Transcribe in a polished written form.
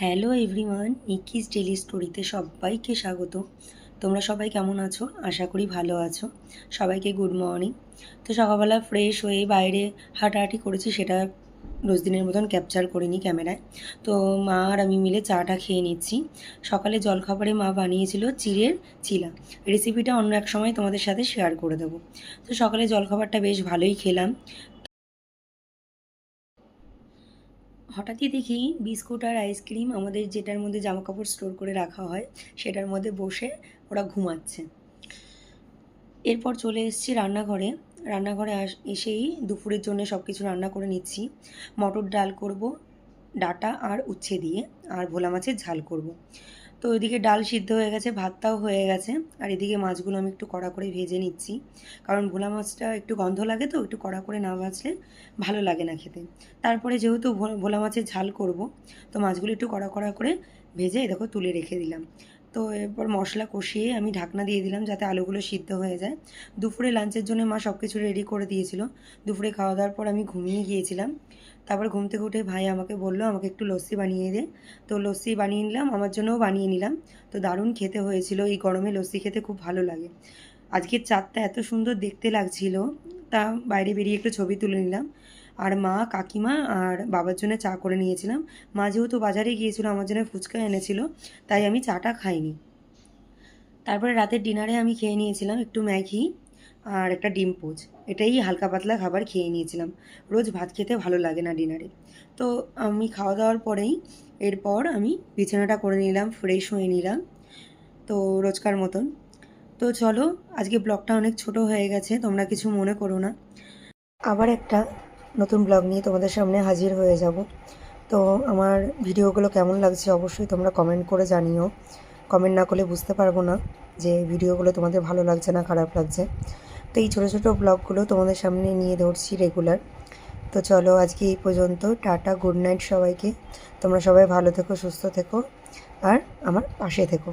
Hello everyone, নিকিস daily স্টোরিতে সবাইকে স্বাগত। তোমরা সবাই কেমন আছো? আশা করি ভালো আছো। সবাইকে গুড মর্নিং। তো সকালবেলা ফ্রেশ হয়ে বাইরে হাঁটাহাঁটি করেছি, সেটা রোজ দিনের মতন ক্যাপচার করিনি ক্যামেরায়। তো মা আর আমি মিলে চাটা খেয়ে নিচ্ছি। সকালে জলখাবারে মা বানিয়েছিল চিড়ের চিলা। রেসিপিটা অন্য এক সময় তোমাদের সাথে শেয়ার করে দেবো। তো সকালে জলখাবারটা বেশ ভালোই খেলাম। হঠাৎই দেখি বিস্কুট আর আইসক্রিম আমাদের যেটার মধ্যে জামাকাপড় স্টোর করে রাখা হয় সেটার মধ্যে বসে ওরা ঘুমাচ্ছে। এরপর চলে এসেছি রান্নাঘরে। রান্নাঘরে এসেই দুপুরের জন্য সব কিছু রান্না করে নিচ্ছি। মটর ডাল করব ডাঁটা আর উচ্ছে দিয়ে, আর ভোলা মাছের ঝাল করব। তো ওইদিকে ডাল সিদ্ধ হয়ে গেছে, ভাতটাও হয়ে গেছে, আর এদিকে মাছগুলো আমি একটু কড়া করে ভেজে নিচ্ছি। কারণ ভোলা মাছটা একটু গন্ধ লাগে, তো একটু কড়া করে না ভাজলে ভালো লাগে না খেতে। তারপরে যেহেতু ভোলা মাছের ঝাল করব, তো মাছগুলো একটু কড়া কড়া করে ভেজে দেখো তুলে রেখে দিলাম। তো এরপর মশলা কষিয়ে আমি ঢাকনা দিয়ে দিলাম যাতে আলুগুলো সিদ্ধ হয়ে যায়। দুপুরে লাঞ্চের জন্য মা সব কিছু রেডি করে দিয়েছিল। দুপুরে খাওয়া দাওয়ার পর আমি ঘুমিয়ে গিয়েছিলাম। তারপর ঘুম থেকে উঠে ভাই আমাকে বললো আমাকে একটু লস্যি বানিয়ে দে। তো লস্যি বানিয়ে নিলাম, আমার জন্যও বানিয়ে নিলাম। তো দারুণ খেতে হয়েছিল, এই গরমে লস্যি খেতে খুব ভালো লাগে। আজকের চাঁদটা এত সুন্দর দেখতে লাগছিল, তা বাইরে বেরিয়ে একটু ছবি তুলে নিলাম। আর মা, কাকিমা আর বাবার জন্য চা করে নিয়েছিলাম। মা যেহেতু বাজারে গিয়েছিল আমার জন্য ফুচকা এনেছিল, তাই আমি চাটা খাইনি। তারপরে রাতের ডিনারে আমি খেয়ে নিয়েছিলাম একটু ম্যাগি আর একটা ডিম পোচ। এটাই হালকা পাতলা খাবার খেয়ে নিয়েছিলাম। রোজ ভাত খেতে ভালো লাগে না ডিনারে। তো আমি খাওয়া দাওয়ার পরেই এরপর আমি বিছানাটা করে নিলাম, ফ্রেশ হয়ে নিলাম, তো রোজকার মতন। তো চলো, আজকে ব্লগটা অনেক ছোট হয়ে গেছে, তোমরা কিছু মনে করো না। আবার একটা নতুন ব্লগ নিয়ে তোমাদের সামনে হাজির হয়ে যাব। তো আমার ভিডিওগুলো কেমন লাগছে অবশ্যই তোমরা কমেন্ট করে জানিও। কমেন্ট না করলে বুঝতে পারবো না যে ভিডিওগুলো তোমাদের ভালো লাগছে না খারাপ লাগছে। তো এই ছোটো ছোটো ব্লগগুলো তোমাদের সামনে নিয়ে ধরছি রেগুলার। তো চলো আজকে এই পর্যন্ত, টাটা, গুড নাইট সবাইকে। তোমরা সবাই ভালো থেকো, সুস্থ থেকো, আর আমার পাশে থেকো।